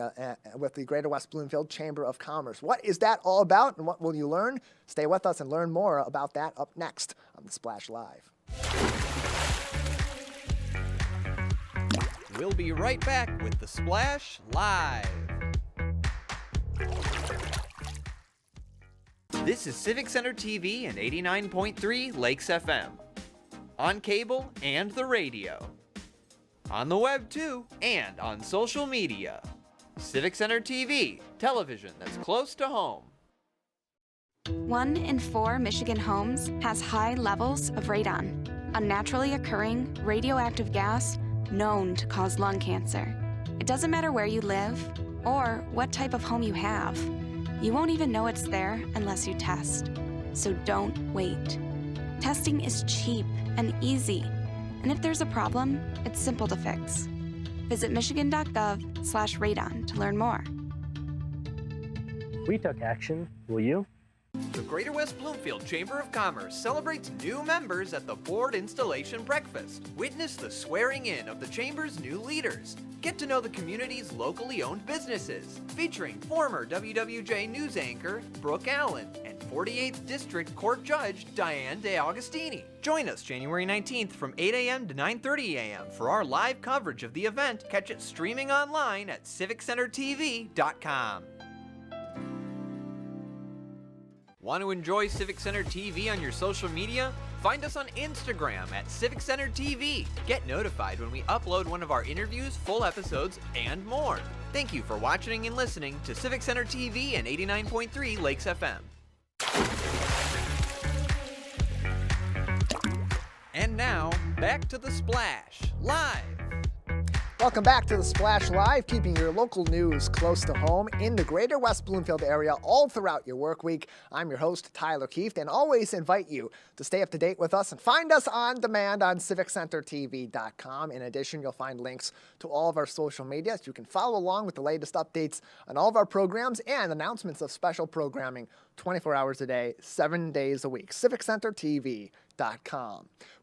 with the Greater West Bloomfield Chamber of Commerce. What is that all about, and what will you learn? Stay with us and learn more about that up next on the Splash Live. We'll be right back with the Splash Live. This is Civic Center TV and 89.3 Lakes FM. On cable and the radio. On the web too, and on social media. Civic Center TV, television that's close to home. 1 in 4 Michigan homes has high levels of radon, a naturally occurring radioactive gas known to cause lung cancer. It doesn't matter where you live or what type of home you have. You won't even know it's there unless you test. So don't wait. Testing is cheap and easy. And if there's a problem, it's simple to fix. Visit michigan.gov/radon to learn more. We took action. Will you? The Greater West Bloomfield Chamber of Commerce celebrates new members at the Board Installation Breakfast. Witness the swearing in of the Chamber's new leaders. Get to know the community's locally owned businesses, featuring former WWJ news anchor Brooke Allen and 48th District Court Judge Diane DeAugustini. Join us January 19th from 8 a.m. to 9:30 a.m. for our live coverage of the event. Catch it streaming online at civiccentertv.com. Want to enjoy Civic Center TV on your social media? Find us on Instagram at Civic Center TV. Get notified when we upload one of our interviews, full episodes, and more. Thank you for watching and listening to Civic Center TV and 89.3 Lakes FM. And now, back to the Splash Live. Welcome back to the Splash Live, keeping your local news close to home in the Greater West Bloomfield area all throughout your work week. I'm your host, Tyler Kieft, and always invite you to stay up to date with us and find us on demand on CivicCenterTV.com. In addition, you'll find links to all of our social media so you can follow along with the latest updates on all of our programs and announcements of special programming 24 hours a day, 7 days a week. CivicCenterTV.com.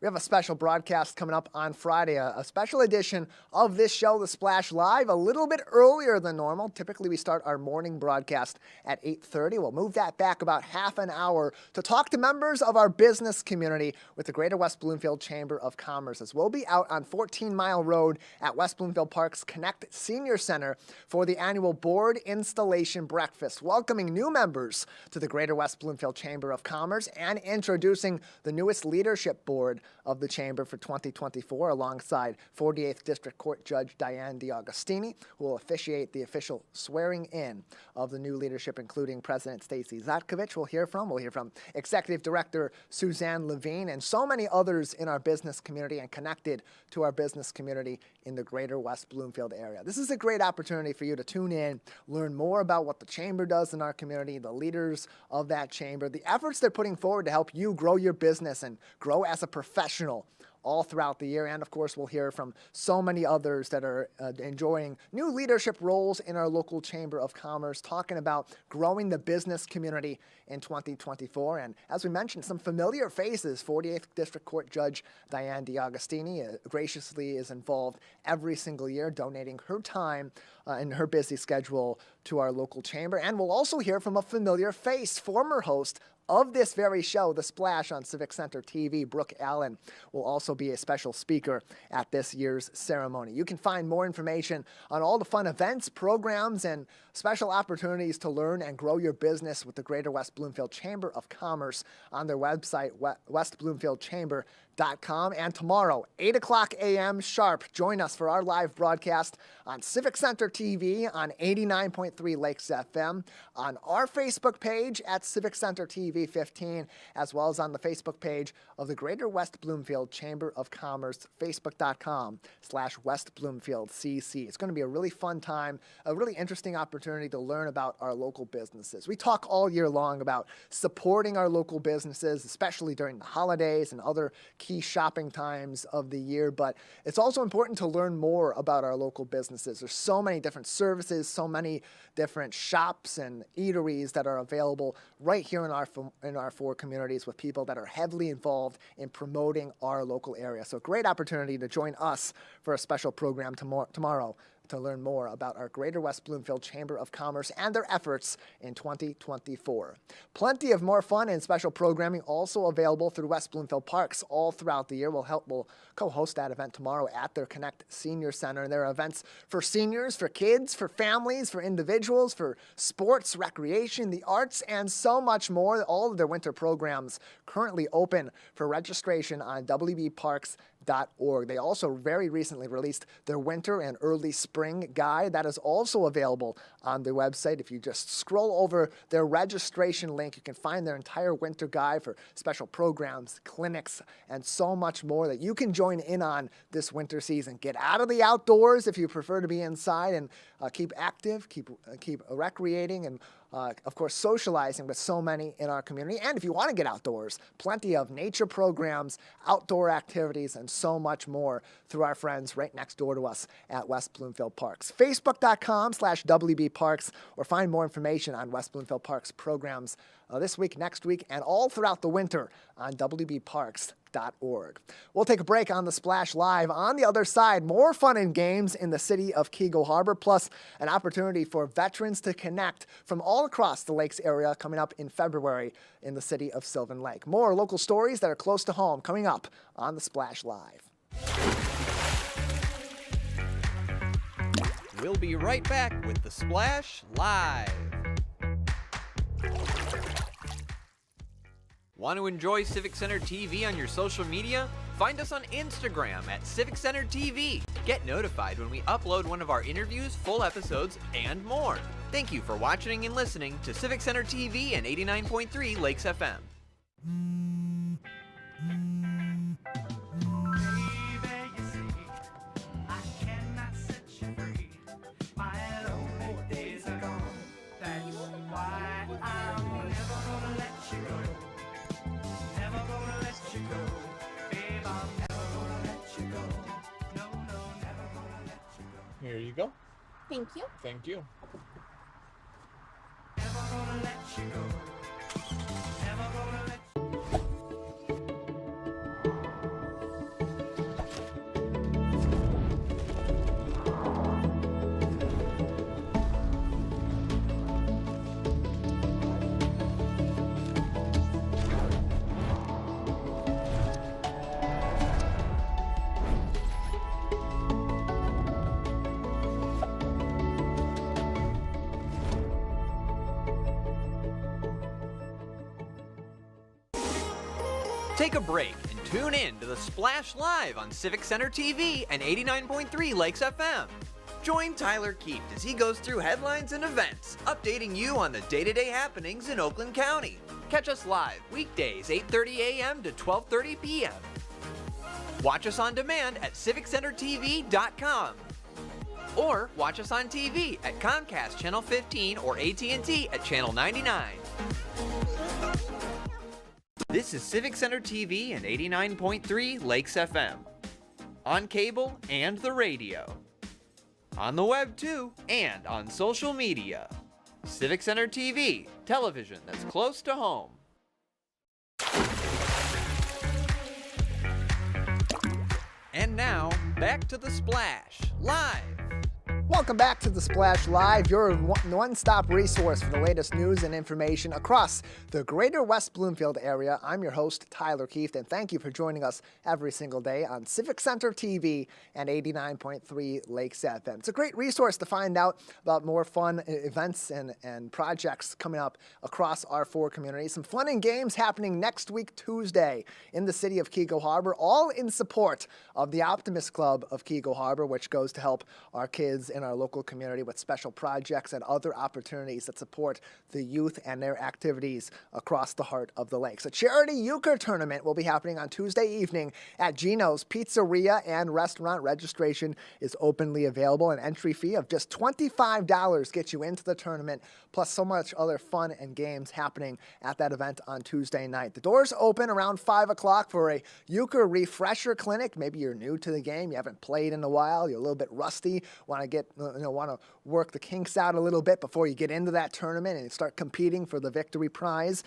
We have a special broadcast coming up on Friday, a special edition of this show, The Splash Live, a little bit earlier than normal. Typically, we start our morning broadcast at 8:30. We'll move that back about half an hour to talk to members of our business community with the Greater West Bloomfield Chamber of Commerce, as we'll be out on 14 Mile Road at West Bloomfield Park's Connect Senior Center for the annual Board Installation Breakfast, welcoming new members to the Greater West Bloomfield Chamber of Commerce and introducing the newest leadership board of the Chamber for 2024 alongside 48th District Court Judge Diane DiAugustini, who will officiate the official swearing in of the new leadership, including President Stacy Zatkovich we'll hear from Executive Director Suzanne Levine, and so many others in our business community and connected to our business community in the Greater West Bloomfield area. This is a great opportunity for you to tune in, learn more about what the Chamber does in our community, the leaders of that Chamber, the efforts they're putting forward to help you grow your business and grow as a professional all throughout the year. And of course, we'll hear from so many others that are enjoying new leadership roles in our local Chamber of Commerce, talking about growing the business community in 2024. And as we mentioned, some familiar faces. 48th District Court Judge Diane DiAugustini graciously is involved every single year, donating her time and her busy schedule to our local chamber. And we'll also hear from a familiar face, former host of this very show, The Splash on Civic Center TV, Brooke Allen, will also be a special speaker at this year's ceremony. You can find more information on all the fun events, programs, and special opportunities to learn and grow your business with the Greater West Bloomfield Chamber of Commerce on their website, westbloomfieldchamber.com. And tomorrow, 8 o'clock a.m. sharp, join us for our live broadcast on Civic Center TV on 89.3 Lakes FM, on our Facebook page at Civic Center TV 15, as well as on the Facebook page of the Greater West Bloomfield Chamber of Commerce, facebook.com/West Bloomfield CC. It's going to be a really fun time, a really interesting opportunity to learn about our local businesses. We talk all year long about supporting our local businesses, especially during the holidays and other key shopping times of the year, but it's also important to learn more about our local businesses. There's so many different services, so many different shops and eateries that are available right here in our four communities with people that are heavily involved in promoting our local area. So great opportunity to join us for a special program tomorrow to learn more about our Greater West Bloomfield Chamber of Commerce and their efforts in 2024. Plenty of more fun and special programming also available through West Bloomfield Parks all throughout the year. We'll co-host that event tomorrow at their Connect Senior Center. And there are events for seniors, for kids, for families, for individuals, for sports, recreation, the arts, and so much more. All of their winter programs currently open for registration on wbparks.org. They also very recently released their winter and early spring guide that is also available on their website. If you just scroll over their registration link, you can find their entire winter guide for special programs, clinics, and so much more that you can join in on this winter season. Get out of the outdoors if you prefer to be inside, and keep active, keep recreating, and of course, socializing with so many in our community. And if you want to get outdoors, plenty of nature programs, outdoor activities, and so much more through our friends right next door to us at West Bloomfield Parks. Facebook.com/WBParks, or find more information on West Bloomfield Parks programs this week, next week, and all throughout the winter on WBParks.org. We'll take a break on The Splash Live. On the other side, more fun and games in the city of Keego Harbor, plus an opportunity for veterans to connect from all across the lakes area coming up in February in the city of Sylvan Lake. More local stories that are close to home coming up on The Splash Live. We'll be right back with The Splash Live. Want to enjoy Civic Center TV on your social media? Find us on Instagram at Civic Center TV. Get notified when we upload one of our interviews, full episodes, and more. Thank you for watching and listening to Civic Center TV and 89.3 Lakes FM. Here you go. Thank you. Thank you. Take a break and tune in to the Splash Live on Civic Center TV and 89.3 Lakes FM. Join Tyler Kieft as he goes through headlines and events, updating you on the day-to-day happenings in Oakland County. Catch us live weekdays 8:30 a.m. to 12:30 p.m. Watch us on demand at civiccentertv.com. Or watch us on TV at Comcast Channel 15 or AT&T at Channel 99. This is Civic Center TV and 89.3 Lakes FM. On cable and the radio. On the web too, and on social media. Civic Center TV, television that's close to home. And now, back to the Splash, live. Welcome back to the Splash Live, your one-stop resource for the latest news and information across the greater West Bloomfield area. I'm your host, Tyler Kieft, and thank you for joining us every single day on Civic Center TV and 89.3 Lakes FM. It's a great resource to find out about more fun events and projects coming up across our four communities. Some fun and games happening next week, Tuesday, in the city of Keego Harbor, all in support of the Optimist Club of Keego Harbor, which goes to help our kids in our local community with special projects and other opportunities that support the youth and their activities across the heart of the lakes. A charity euchre tournament will be happening on Tuesday evening at Gino's Pizzeria and Restaurant. Registration is openly available. An entry fee of just $25 gets you into the tournament, plus so much other fun and games happening at that event on Tuesday night. The doors open around 5 o'clock for a euchre refresher clinic. Maybe you're new to the game, you haven't played in a while, you're a little bit rusty, want to work the kinks out a little bit before you get into that tournament and start competing for the victory prize.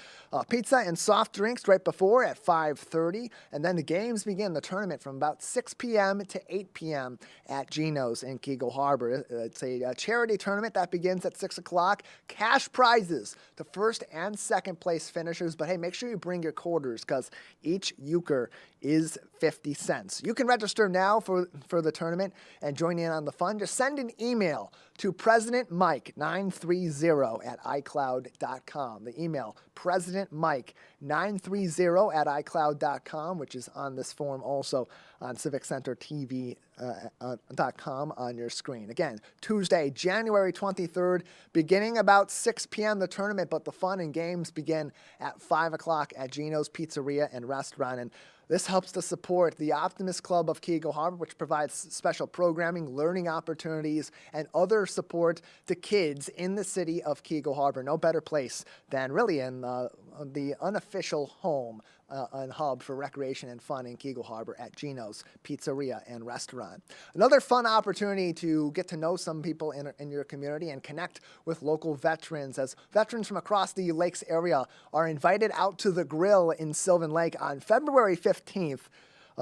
Pizza and soft drinks right before at 5:30, and then the games begin the tournament from about 6 p.m. to 8 p.m. at Gino's in Keego Harbor. It's a charity tournament that begins at 6 o'clock. Cash prizes to first and second place finishers, but hey, make sure you bring your quarters because each euchre is 50 cents. You can register now for the tournament and join in on the fun. Just send an email to presidentmike930@icloud.com. The email, presidentmike930@icloud.com, which is on this form also on civiccentertv.com on your screen. Again, Tuesday, January 23rd, beginning about 6 p.m. the tournament, but the fun and games begin at 5 o'clock at Gino's Pizzeria and Restaurant. And this helps to support the Optimist Club of Keego Harbor, which provides special programming, learning opportunities, and other support to kids in the city of Keego Harbor. No better place than really in the unofficial home and hub for recreation and fun in Keego Harbor at Gino's Pizzeria and Restaurant. Another fun opportunity to get to know some people in your community and connect with local veterans, as veterans from across the lakes area are invited out to the grill in Sylvan Lake on February 15th.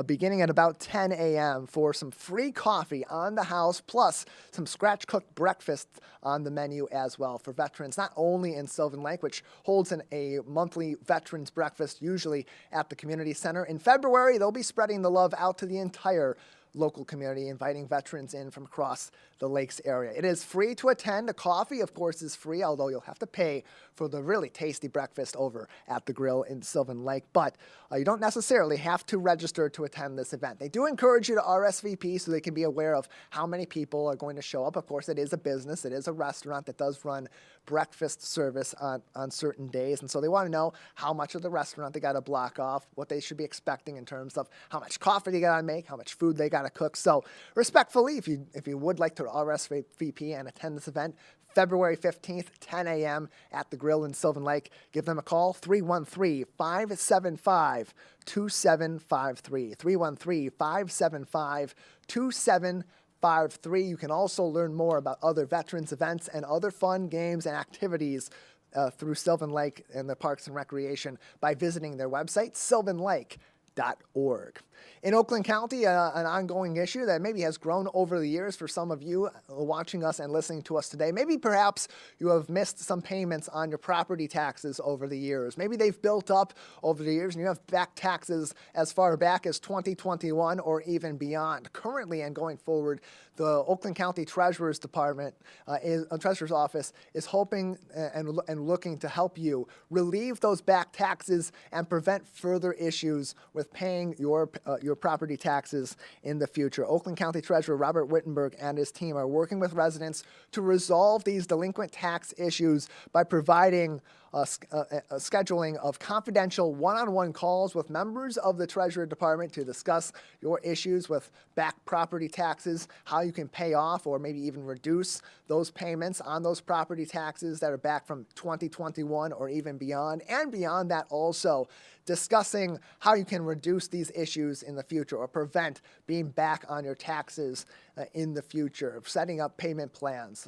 Beginning at about 10 a.m. for some free coffee on the house, plus some scratch-cooked breakfast on the menu as well for veterans, not only in Sylvan Lake, which holds a monthly veterans breakfast usually at the community center. In February, they'll be spreading the love out to the entire local community, inviting veterans in from across the lakes area. It is free to attend. The coffee, of course, is free, although you'll have to pay for the really tasty breakfast over at the grill in Sylvan Lake. But you don't necessarily have to register to attend this event. They do encourage you to RSVP so they can be aware of how many people are going to show up. Of course, it is a business. It is a restaurant that does run breakfast service on certain days. And so they want to know how much of the restaurant they got to block off, what they should be expecting in terms of how much coffee they got to make, how much food they got to cook. So respectfully, if you would like to RSVP and attend this event, February 15th, 10 a.m. at the grill in Sylvan Lake, give them a call, 313-575-2753, 313-575-2753. You can also learn more about other veterans events and other fun games and activities through Sylvan Lake and the Parks and Recreation by visiting their website, sylvanlake.com. oaklandcounty.org. In Oakland County, an ongoing issue that maybe has grown over the years for some of you watching us and listening to us today. Maybe perhaps you have missed some payments on your property taxes over the years. Maybe they've built up over the years and you have back taxes as far back as 2021 or even beyond. Currently and going forward, the Oakland County Treasurer's Department, Treasurer's Office, is hoping and looking to help you relieve those back taxes and prevent further issues with paying your property taxes in the future. Oakland County Treasurer Robert Wittenberg and his team are working with residents to resolve these delinquent tax issues by providing a scheduling of confidential one-on-one calls with members of the Treasury Department to discuss your issues with back property taxes, how you can pay off or maybe even reduce those payments on those property taxes that are back from 2021 or even beyond. And beyond that, also discussing how you can reduce these issues in the future or prevent being back on your taxes in the future, setting up payment plans,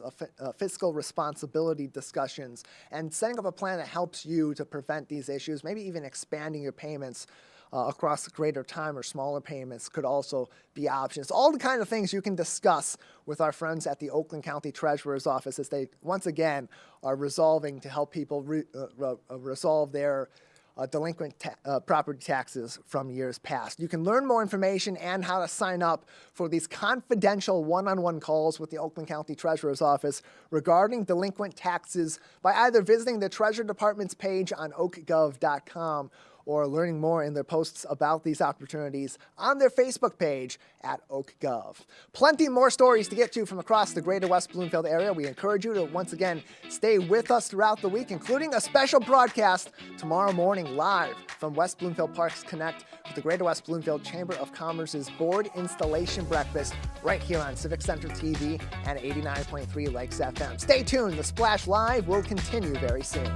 fiscal responsibility discussions, and setting up a plan that helps you to prevent these issues, maybe even expanding your payments across greater time or smaller payments could also be options. All the kind of things you can discuss with our friends at the Oakland County Treasurer's Office as they, once again, are resolving to help people resolve their delinquent property taxes from years past. You can learn more information and how to sign up for these confidential one-on-one calls with the Oakland County Treasurer's Office regarding delinquent taxes by either visiting the Treasury Department's page on oakgov.com or learning more in their posts about these opportunities on their Facebook page at OakGov. Plenty more stories to get to from across the greater West Bloomfield area. We encourage you to once again stay with us throughout the week, including a special broadcast tomorrow morning live from West Bloomfield Parks Connect with the Greater West Bloomfield Chamber of Commerce's board installation breakfast right here on Civic Center TV and 89.3 Lakes FM. Stay tuned. The Splash Live will continue very soon.